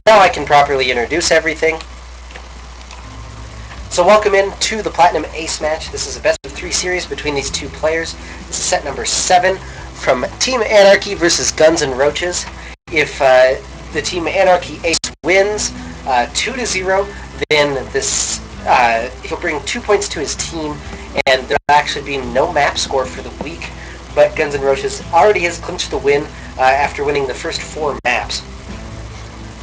now I can properly introduce everything. So welcome in to the Platinum Ace match. This is a best-of-3 series between these two players. This is set number 7 from Team Anarchy versus Guns N' Roaches. If the Team Anarchy Ace wins 2-0, then this he'll bring 2 points to his team, and there'll actually be no map score for the week. But Guns N' Roaches already has clinched the win after winning the first 4 maps.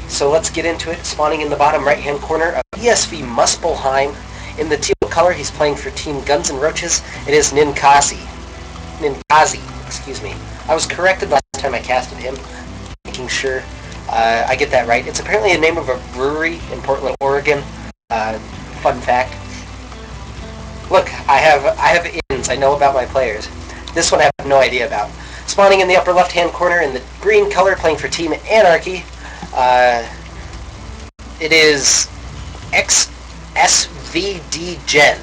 So let's get into it. Spawning in the bottom right-hand corner of ESV Muspelheim. In the teal color, he's playing for Team Guns N' Roaches. It is NiNKasi. Excuse me. I was corrected last time I casted him, making sure I get that right. It's apparently the name of a brewery in Portland, Oregon. Fun fact. Look, I have ins. I know about my players. This one I have no idea about. Spawning in the upper left-hand corner in the green color, playing for Team Anarchy. It is ANA.xSvDGen.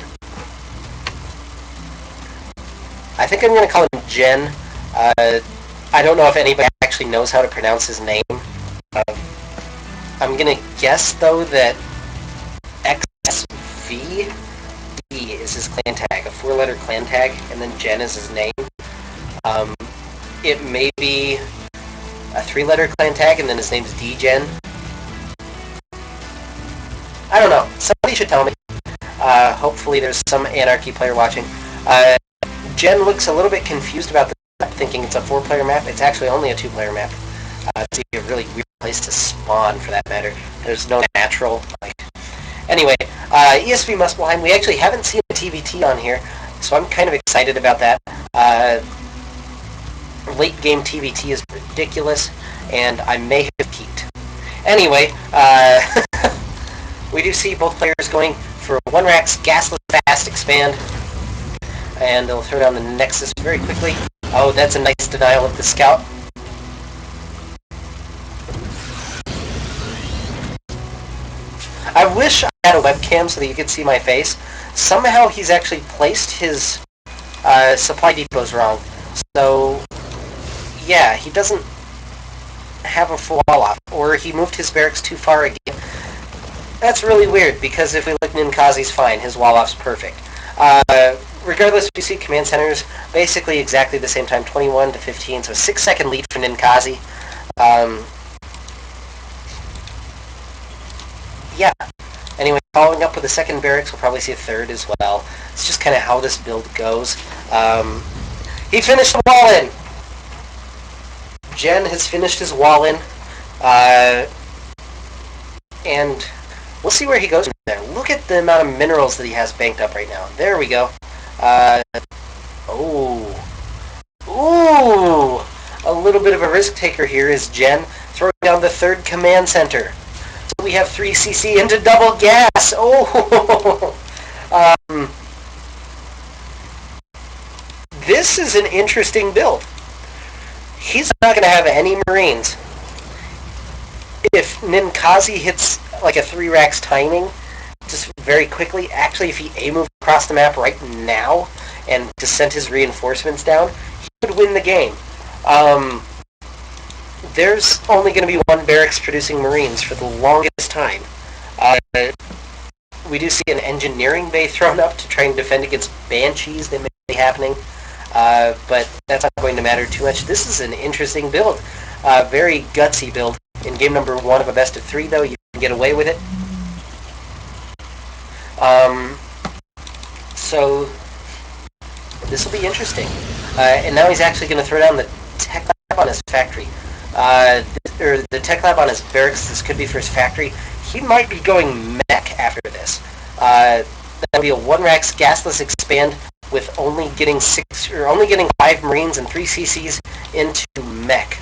I think I'm going to call him Gen. I don't know if anybody actually knows how to pronounce his name. I'm going to guess, though, that XSV is his clan tag, a 4-letter clan tag, and then Gen is his name. It may be a 3-letter clan tag, and then his name's DGen. I don't know. Somebody should tell me. Hopefully there's some Anarchy player watching. Gen looks a little bit confused about the map, thinking it's a 4-player map. It's actually only a 2-player map. It's a really weird place to spawn, for that matter. There's no natural. Anyway, ESV Muspelheim. We actually haven't seen a TVT on here, so I'm kind of excited about that. Late game TVT is ridiculous, and I may have peaked. Anyway, we do see both players going for 1-Rax Gasless Fast Expand, and they'll throw down the Nexus very quickly. Oh, that's a nice denial of the Scout. I wish I had a webcam so that you could see my face. Somehow he's actually placed his supply depots wrong. So, yeah, he doesn't have a full wall-off, or he moved his barracks too far again. That's really weird, because if we look, NiNKasi's fine. His wall-off's perfect. Regardless, we see command centers basically exactly the same time, 21-15, so a 6-second lead for NiNKasi. Yeah. Anyway, following up with a second barracks, we'll probably see a third as well. It's just kind of how this build goes. He finished the wall in. Gen has finished his wall in. And we'll see where he goes from there. Look at the amount of minerals that he has banked up right now. There we go. Ooh! A little bit of a risk taker here is Gen, throwing down the 3rd command center. So we have 3cc into double gas. Oh! This is an interesting build. He's not going to have any Marines. If NiNKasi hits like a 3-Rax timing, just very quickly, actually if he A-moved across the map right now and just sent his reinforcements down, he would win the game. There's only going to be 1 barracks producing Marines for the longest time. We do see an engineering bay thrown up to try and defend against Banshees that may be happening, but that's not going to matter too much. This is an interesting build. Very gutsy build. In game number 1 of a best-of-3, though, you can get away with it. So this will be interesting. And now he's actually going to throw down the tech lab on his factory. Or the tech lab on his barracks. This could be for his factory. He might be going mech after this. That'll be a 1-Rax gasless expand with only getting 5 Marines and 3 CCs into mech.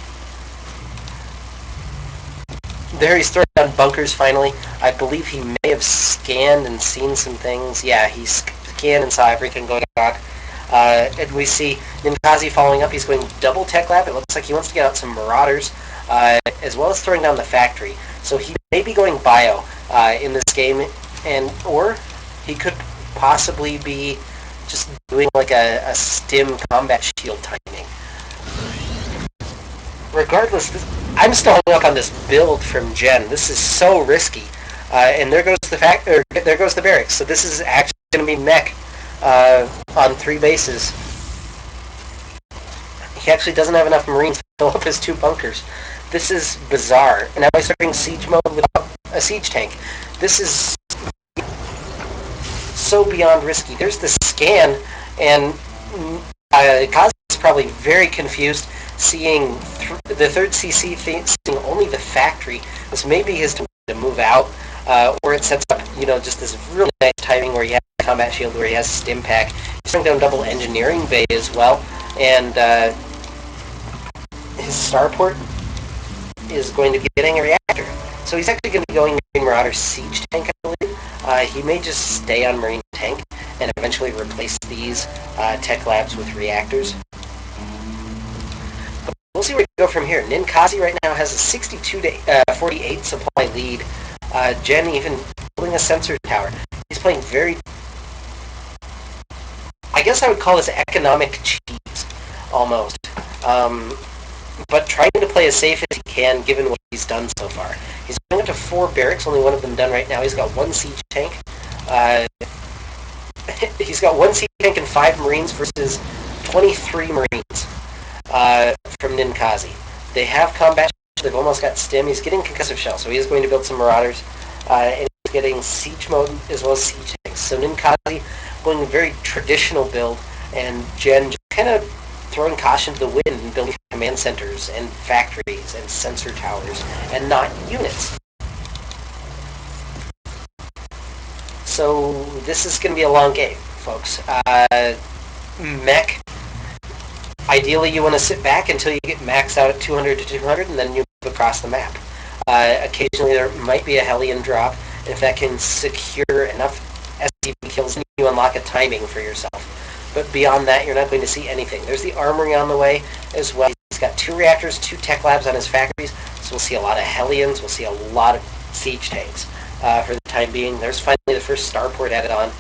There he's throwing down bunkers finally. I believe he may have scanned and seen some things. Yeah, he scanned and saw everything going on. And we see NiNKasi following up. He's going double tech lab. It looks like he wants to get out some Marauders, as well as throwing down the factory. So he may be going bio in this game, or he could possibly be just doing like a stim combat shield timing. regardless, I'm still hung up on this build from Gen. This is so risky. And there goes there goes the barracks. So this is actually going to be mech on 3 bases. He actually doesn't have enough Marines to fill up his 2 bunkers. This is bizarre. And now he's starting siege mode without a siege tank. This is so beyond risky. There's the scan, and Kazi is probably very confused seeing the 3rd CC seeing only the factory. This may be his time to move out, or it sets up, just this really nice timing where he has combat shield, where he has stim pack. He's throwing down double engineering bay as well, and his starport is going to be getting a reactor. So he's actually going to be going Marine Marauder siege tank, I believe. He may just stay on Marine tank and eventually replace these tech labs with reactors. But we'll see where we go from here. NiNKasi right now has a 62 to 48 supply lead. Gen even building a sensor tower. He's playing very... I guess I would call this economic cheese, almost. But trying to play as safe as he can, given what he's done so far. He's going up to 4 barracks, only one of them done right now. He's got 1 siege tank. He's got 1 siege tank and 5 Marines versus 23 Marines from NiNKasi. They have combat. They've almost got stim. He's getting concussive shell, so he is going to build some Marauders. And he's getting siege mode as well as siege tanks. So NiNKasi going a very traditional build, and Gen just kind of throwing caution to the wind and building command centers and factories and sensor towers and not units. So this is going to be a long game, folks. Mech, ideally you want to sit back until you get maxed out at 200 to 200 and then you move across the map. Occasionally there might be a Hellion drop, and if that can secure enough SCV kills, you unlock a timing for yourself. But beyond that, you're not going to see anything. There's the armory on the way as well. He's got 2 reactors, 2 tech labs on his factories, so we'll see a lot of Hellions, we'll see a lot of siege tanks for the time being. There's finally the first starport added on.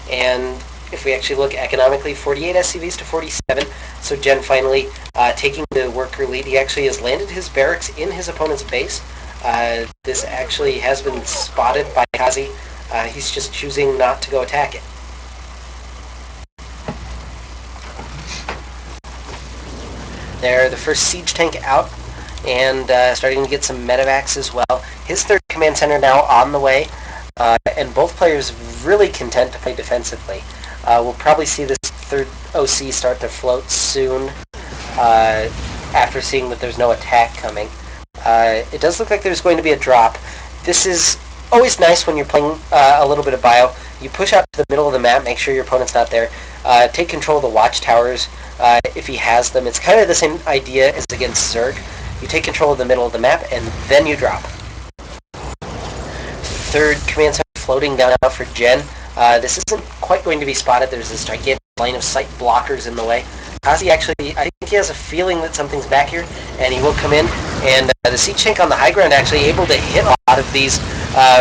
And if we actually look economically, 48 SCVs to 47, so Gen finally taking the worker lead. He actually has landed his barracks in his opponent's base. This actually has been spotted by Kazi. He's just choosing not to go attack it. There, the first siege tank out, and starting to get some medevacs as well. His 3rd command center now on the way, and both players really content to play defensively. We'll probably see this 3rd OC start to float soon, after seeing that there's no attack coming. It does look like there's going to be a drop. This is always nice when you're playing a little bit of bio. You push out to the middle of the map, make sure your opponent's not there. Take control of the watchtowers if he has them. It's kind of the same idea as against Zerg. You take control of the middle of the map, and then you drop. 3rd command center floating down now for Gen. This isn't quite going to be spotted. There's this gigantic line of sight blockers in the way. Kazi actually, I think he has a feeling that something's back here, and he will come in. And the siege tank on the high ground actually able to hit a lot of these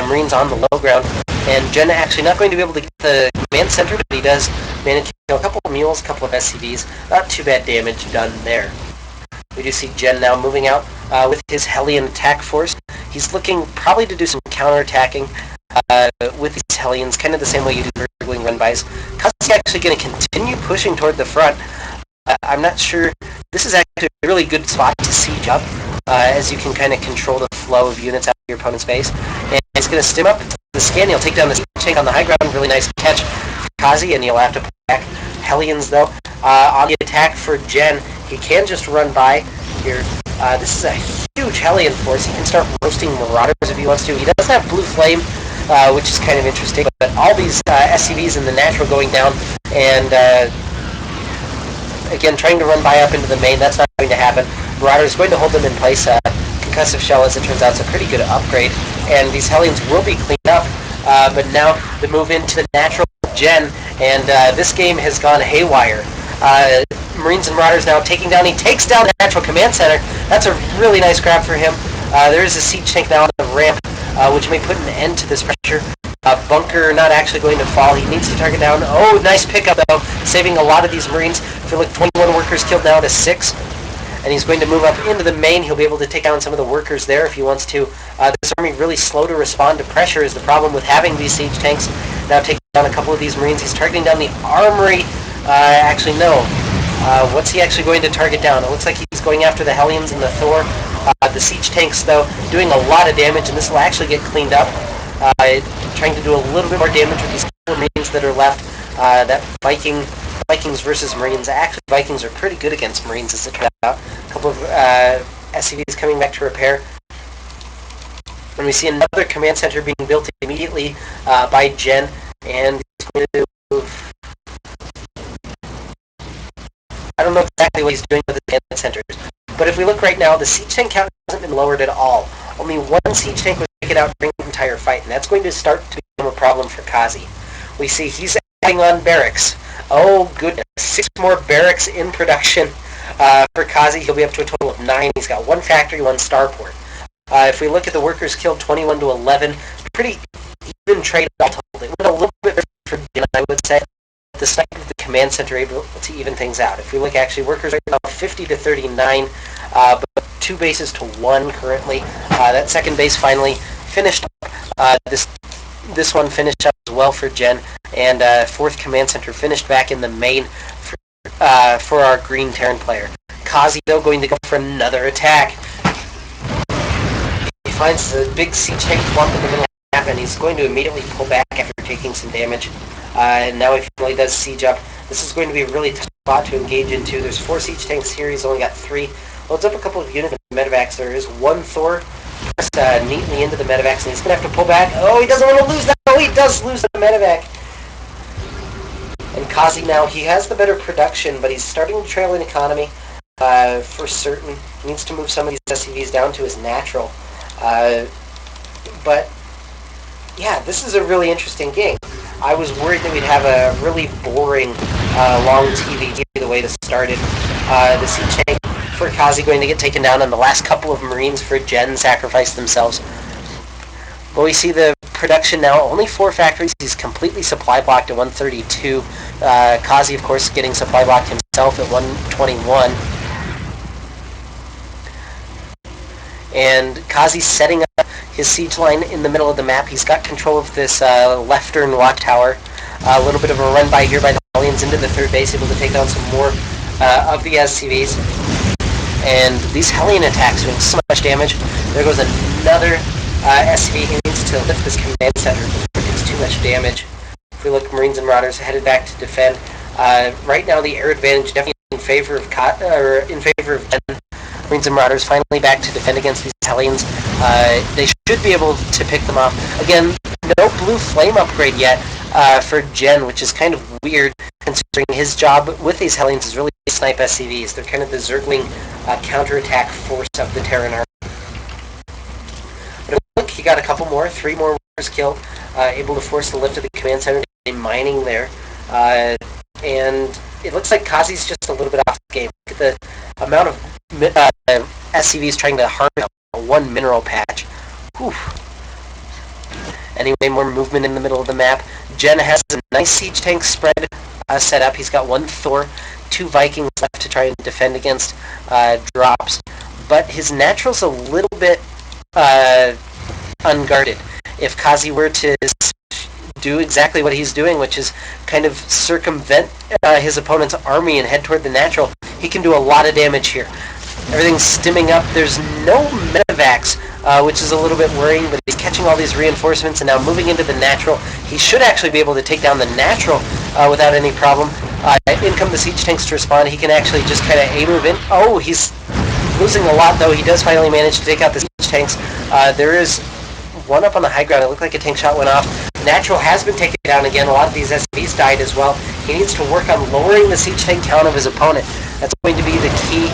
Marines on the low ground. And Gen actually not going to be able to get the command center, but he does manage to kill a couple of mules, a couple of SCVs. Not too bad damage done there. We do see Gen now moving out with his Hellion attack force. He's looking probably to do some counterattacking with these Hellions, kind of the same way you do Zergling run-bys. Kazi's actually going to continue pushing toward the front. I'm not sure. This is actually a really good spot to siege up, as you can kind of control the flow of units out of your opponent's base. And he's going to stim up the scan. He'll take down the tank on the high ground. Really nice catch for Kazi, and he'll have to pull back. Hellions, though, on the attack for Gen, he can just run by here. This is a huge Hellion force. He can start roasting Marauders if he wants to. He doesn't have Blue Flame, which is kind of interesting, but all these SCVs in the natural going down, and again, trying to run by up into the main, that's not going to happen. Marauder is going to hold them in place. Concussive Shell, as it turns out, is a pretty good upgrade, and these Hellions will be cleaned up, but now the move into the natural Gen, and this game has gone haywire. Marines and Marauders now taking down, he takes down the natural command center. That's a really nice grab for him. There is a siege tank now on the ramp, which may put an end to this pressure. Bunker not actually going to fall. He needs to target down. Oh, nice pickup though, saving a lot of these Marines. I feel like 21 workers killed now to 6. and he's going to move up into the main. He'll be able to take down some of the workers there if he wants to. This army really slow to respond to pressure is the problem with having these siege tanks. Now taking down a couple of these Marines. He's targeting down the armory. Actually, no. What's he actually going to target down? It looks like he's going after the Hellions and the Thor. The siege tanks, though, doing a lot of damage, and this will actually get cleaned up. Trying to do a little bit more damage with these couple of Marines that are left. That Vikings versus Marines. Actually, Vikings are pretty good against Marines, as it turns out. A couple of SCVs coming back to repair. And we see another command center being built immediately by Gen, and he's going to move. I don't know exactly what he's doing with the command centers, but if we look right now, the siege tank count hasn't been lowered at all. Only one siege tank was taken out during the entire fight, and that's going to start to become a problem for Kazi. We see he's adding on barracks. Oh goodness, 6 more barracks in production for Kazi. He'll be up to a total of 9. He's got 1 factory, 1 starport. If we look at the workers killed, 21 to 11, pretty even trade all told. It went a little bit for Gen, I would say. The snipe of the command center able to even things out. If we look, actually, workers right now 50 to 39, but 2 bases to 1 currently. That second base finally finished up. This one finished up as well for Gen, and 4th command center finished back in the main for our green Terran player. Kazi, though, going to go for another attack. He finds the big siege tank clump in the middle of the map, and he's going to immediately pull back after taking some damage. And now he finally does siege up. This is going to be a really tough spot to engage into. There's 4 siege tanks here. He's only got 3. Loads up a couple of units of medevacs. There is 1 Thor pressed neatly into the medevacs, and he's going to have to pull back. Oh, he doesn't want to lose that. Oh, he does lose the medevac. And Kazi now, he has the better production, but he's starting to trail in economy for certain. He needs to move some of these SCVs down to his natural. But, yeah, this is a really interesting game. I was worried that we'd have a really boring, long TV the way this started. The siege tank for Kazi going to get taken down, and the last couple of Marines for Gen sacrificed themselves. But we see the production now, only 4 factories. He's completely supply blocked at 132. Kazi, of course, getting supply blocked himself at 121. And Kazi's setting up his siege line in the middle of the map. He's got control of this leftern watchtower. A little bit of a run by here by the Hellions into the 3rd base, able to take down some more of the SCVs. And these Hellion attacks are doing so much damage. There goes another SCV. He needs to lift this command center. It's too much damage. If we look, Marines and Marauders headed back to defend. Right now, the air advantage definitely in favor of Gen. Marines and Marauders finally back to defend against these Hellions. They should be able to pick them off. Again, no blue flame upgrade yet for Gen, which is kind of weird considering his job with these Hellions is really to snipe SCVs. They're kind of the Zergling counterattack force of the Terran army. But look, he got a couple more, 3 more workers killed, able to force the lift of the command center to mining there. And it looks like Kazi's just a little bit off the game. Look at the amount of SCVs trying to harm 1 mineral patch. Whew. Anyway, more movement in the middle of the map. Gen has a nice siege tank spread set up. He's got 1 Thor, 2 Vikings left to try and defend against drops. But his natural's a little bit unguarded. If Kazi were to do exactly what he's doing, which is kind of circumvent his opponent's army and head toward the natural, he can do a lot of damage here. Everything's stimming up. There's no medevacs, which is a little bit worrying, but he's catching all these reinforcements and now moving into the natural. He should actually be able to take down the natural without any problem. In come the siege tanks to respond. He can actually just kind of A-move in. Oh, he's losing a lot, though. He does finally manage to take out the siege tanks. There is 1 up on the high ground. It looked like a tank shot went off. Natural has been taken down again. A lot of these SCVs died as well. He needs to work on lowering the siege tank count of his opponent. That's going to be the key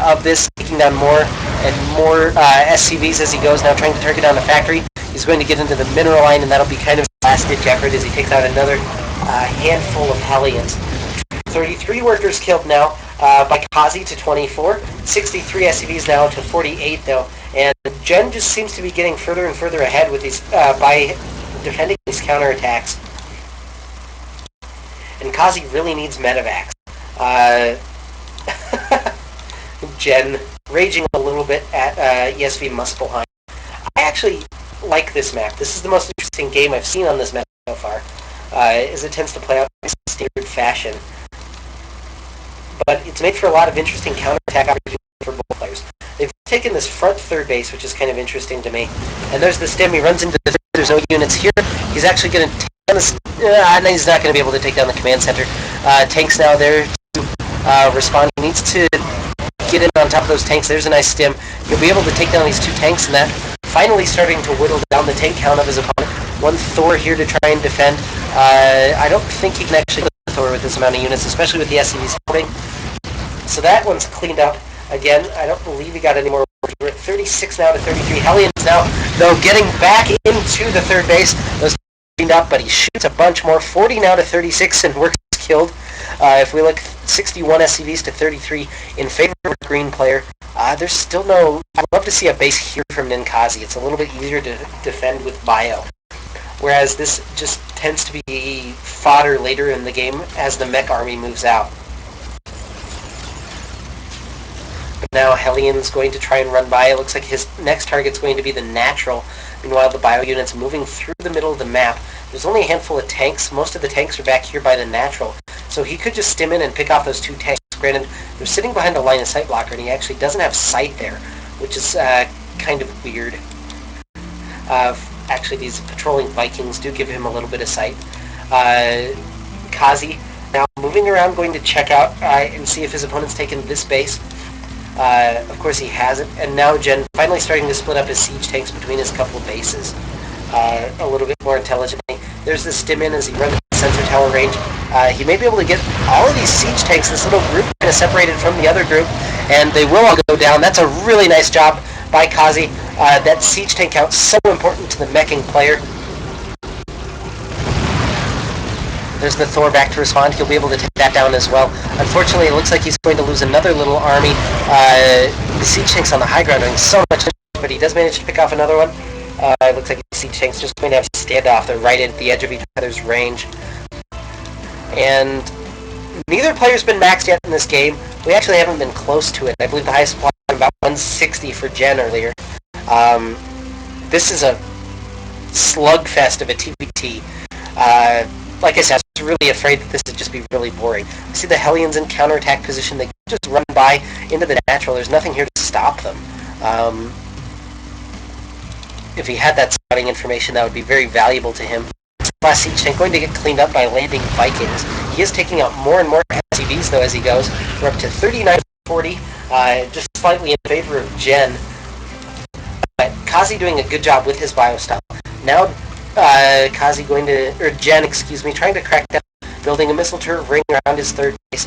of this, taking down more and more SCVs as he goes, now trying to target down the factory. He's going to get into the mineral line, and that'll be kind of his last ditch effort as he takes out another handful of Hellions. 33 workers killed now by Kazi to 24. 63 SCVs now to 48, though. And Gen just seems to be getting further and further ahead with these by defending these counterattacks. And Kazi really needs medevacs. Gen raging a little bit at ESV Muspelheim. I actually like this map. This is the most interesting game I've seen on this map so far, as it tends to play out in standard fashion. But it's made for a lot of interesting counterattack opportunities for both players. They've taken this front third base, which is kind of interesting to me. And there's the stem. He runs into the third. There's no units here. He's actually going to take down the... he's not going to be able to take down the command center. Tanks now there to respond. He needs to get in on top of those tanks. There's a nice stem. He'll be able to take down these two tanks, and that finally starting to whittle down the tank count of his opponent. One Thor here to try and defend. I don't think he can actually kill the Thor with this amount of units, especially with the SCVs holding. So that one's cleaned up. Again, I don't believe he got any more. We're at 36 now to 33. Hellions now, though, getting back into the third base. Those cleaned up, but he shoots a bunch more. 40 now to 36, and Works killed. If we look, 61 SCVs to 33 in favor of the green player. There's still no... I'd love to see a base here from NiNKasi. It's a little bit easier to defend with bio. Whereas this just tends to be fodder later in the game as the mech army moves out. But now Hellion's going to try and run by. It looks like his next target's going to be the natural. Meanwhile, the bio unit's moving through the middle of the map. There's only a handful of tanks. Most of the tanks are back here by the natural. So he could just stim in and pick off those two tanks. Granted, they're sitting behind a line of sight blocker, and he actually doesn't have sight there, which is kind of weird. Actually, these patrolling Vikings do give him a little bit of sight. Kazi now moving around, going to check out and see if his opponent's taken this base. Of course he hasn't, and now Gen finally starting to split up his siege tanks between his couple of bases a little bit more intelligently. There's the stim in as he runs the sensor tower range. He may be able to get all of these siege tanks, this little group kind of separated from the other group, and they will all go down. That's a really nice job by Kazi. That siege tank count is so important to the meching player. There's the Thor back to respond. He'll be able to take that down as well. Unfortunately, it looks like he's going to lose another little army. The siege tanks on the high ground are doing so much, but he does manage to pick off another one. It looks like the siege tanks just going to have a standoff. They're right at the edge of each other's range. And neither player's been maxed yet in this game. We actually haven't been close to it. I believe the highest supply was about 160 for Gen earlier. This is a slugfest of a TVT. Like I said, I was really afraid that this would just be really boring. You see the Hellions in counterattack position. They just run by into the natural. There's nothing here to stop them. If he had that scouting information, that would be very valuable to him. Last siege tank going to get cleaned up by landing Vikings. He is taking out more and more SCVs, though, as he goes. We're up to 39-40, just slightly in favor of Gen. But Kazi doing a good job with his bio style. Now, Kazi going to, or Gen, excuse me, trying to crack down, building a missile turret ring around his third base.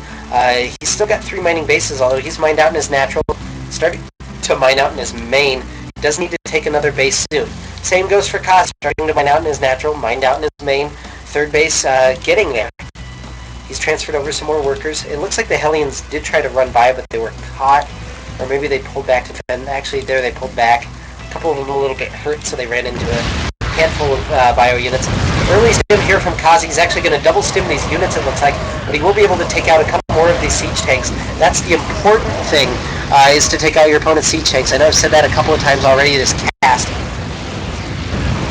He's still got 3 mining bases, although he's mined out in his natural, starting to mine out in his main. He does need to take another base soon. Same goes for Kazi, starting to mine out in his natural, mined out in his main, third base getting there. He's transferred over some more workers. It looks like the Hellions did try to run by, but they were caught, or maybe they pulled back to defend. Actually, there they pulled back. A couple of them a little bit hurt, so they ran into a handful of bio units. Early stim here from Kazi. He's actually going to double stim these units, it looks like, but he will be able to take out a couple more of these siege tanks. That's the important thing, is to take out your opponent's siege tanks. I know I've said that a couple of times already this cast,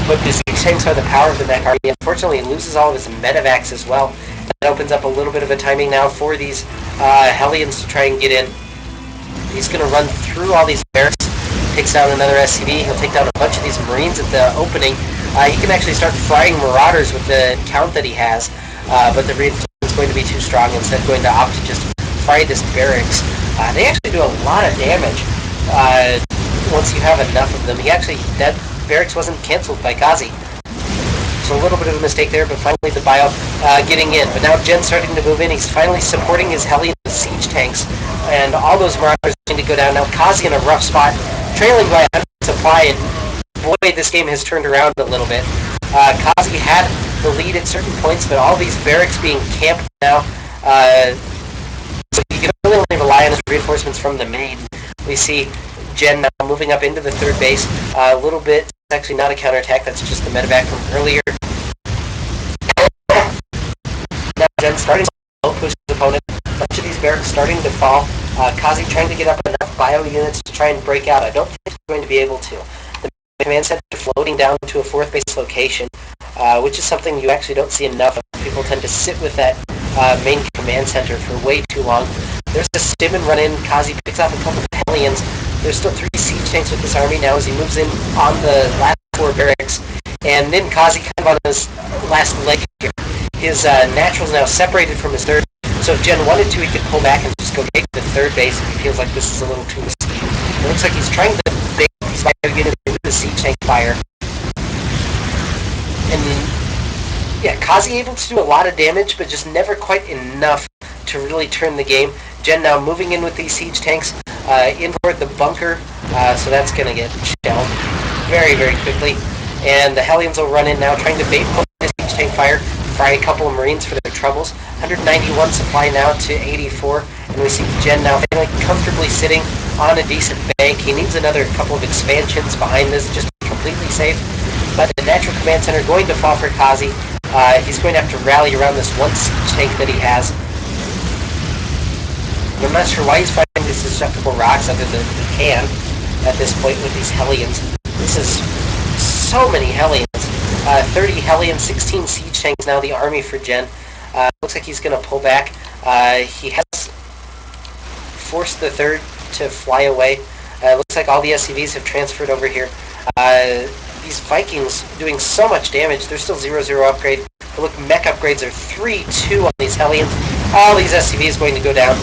but the siege tanks are the power of the mech army. Unfortunately, he loses all of his medevacs as well. That opens up a little bit of a timing now for these Hellions to try and get in. He's going to run through all these barracks. Takes down another SCV. He'll take down a bunch of these Marines at the opening. He can actually start frying Marauders with the count that he has, but the reinforcement is going to be too strong. Instead, going to opt to just fry this barracks. They actually do a lot of damage once you have enough of them. That barracks wasn't cancelled by Kazi. So a little bit of a mistake there, but finally the bio getting in. But now Gen's starting to move in. He's finally supporting his Hellion siege tanks, and all those Marauders are going to go down. Now Kazi in a rough spot, trailing by 100 supply, and boy, this game has turned around a little bit. Kazi had the lead at certain points, but all these barracks being camped now, so he can really only rely on his reinforcements from the main. We see Gen now moving up into the third base, a little bit. It's actually not a counterattack, that's just the medevac from earlier. Now Gen starting to push his opponent. A bunch of these barracks starting to fall. Kazi trying to get up enough bio units to try and break out. I don't think he's going to be able to. The command center floating down to a 4th base location, which is something you actually don't see enough of. People tend to sit with that main command center for way too long. There's a stim and run in. Kazi picks off a couple of Hellions. There's still 3 siege tanks with this army now as he moves in on the last 4 barracks. And NiNKasi kind of on his last leg here. His natural's now separated from his 3rd. So if Gen wanted to, he could pull back and just go take the 3rd base if he feels like this is a little too risky. It looks like he's trying to bait these bio units with the siege tank fire. And yeah, Kazi able to do a lot of damage, but just never quite enough to really turn the game. Gen now moving in with these siege tanks in toward the bunker, so that's going to get shelled very, very quickly. And the Hellions will run in now, trying to bait the siege tank fire, fry a couple of Marines for their troubles. 191 supply now to 84, and we see Gen now comfortably sitting on a decent bank. He needs another couple of expansions behind this just to be completely safe. But the natural command center going to fall for Kazi. He's going to have to rally around this one siege tank that he has. I'm not sure why he's fighting these destructible rocks other than he can at this point with these Hellions. This is so many Hellions. 30 Hellions, 16 siege tanks now, the army for Gen. Looks like he's going to pull back. He has forced the 3rd to fly away. Looks like all the SCVs have transferred over here. These Vikings doing so much damage. They're still 0-0 upgrade. But look, mech upgrades are 3-2 on these Hellions. All these SCVs going to go down.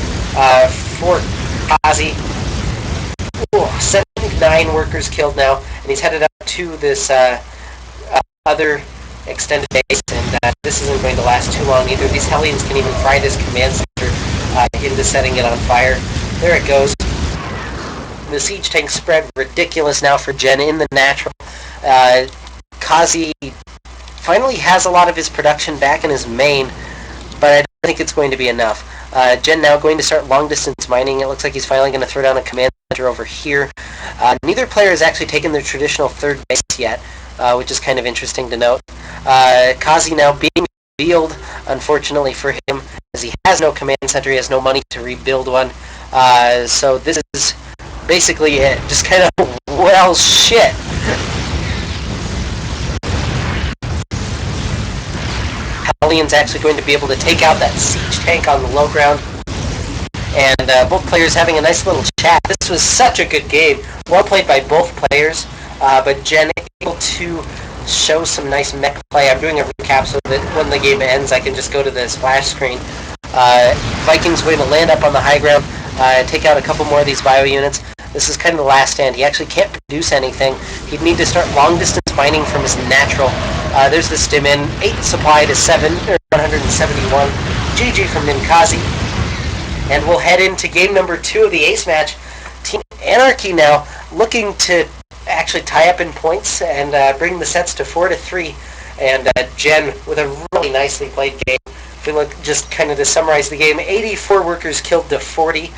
For Kazi. 79 workers killed now, and he's headed up to this other extended base, and this isn't going to last too long either. These Hellions can even fry this command center into setting it on fire. There it goes. The siege tank spread ridiculous now for Gen in the natural. Kazi finally has a lot of his production back in his main, but I don't think it's going to be enough. Gen now going to start long-distance mining. It looks like he's finally going to throw down a command center over here. Neither player has actually taken their traditional 3rd base yet, which is kind of interesting to note. Kazi now being revealed, unfortunately for him, as he has no command center, he has no money to rebuild one. So this is basically it. Just kind of, well, shit. Hellions actually going to be able to take out that siege tank on the low ground. And both players having a nice little chat. This was such a good game. Well played by both players. But Gen able to show some nice mech play. I'm doing a recap so that when the game ends I can just go to the splash screen. Vikings going to land up on the high ground. Take out a couple more of these bio units. This is kind of the last stand. He actually can't produce anything. He'd need to start long-distance mining from his natural. There's the stim in. 8 supply to 7, or 171. GG from NiNKasi. And we'll head into game number 2 of the ace match. Team Anarchy now looking to actually tie up in points and bring the sets to 4-3. And Gen with a really nicely played game. If we look just kind of to summarize the game, 84 workers killed to 40.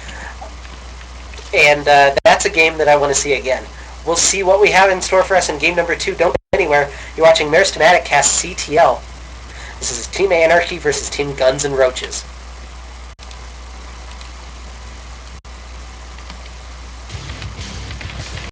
And that's a game that I want to see again. We'll see what we have in store for us in game number 2. Don't go anywhere. You're watching ANA.xSvDGen CTL. This is Team Anarchy versus Team Guns and Roaches.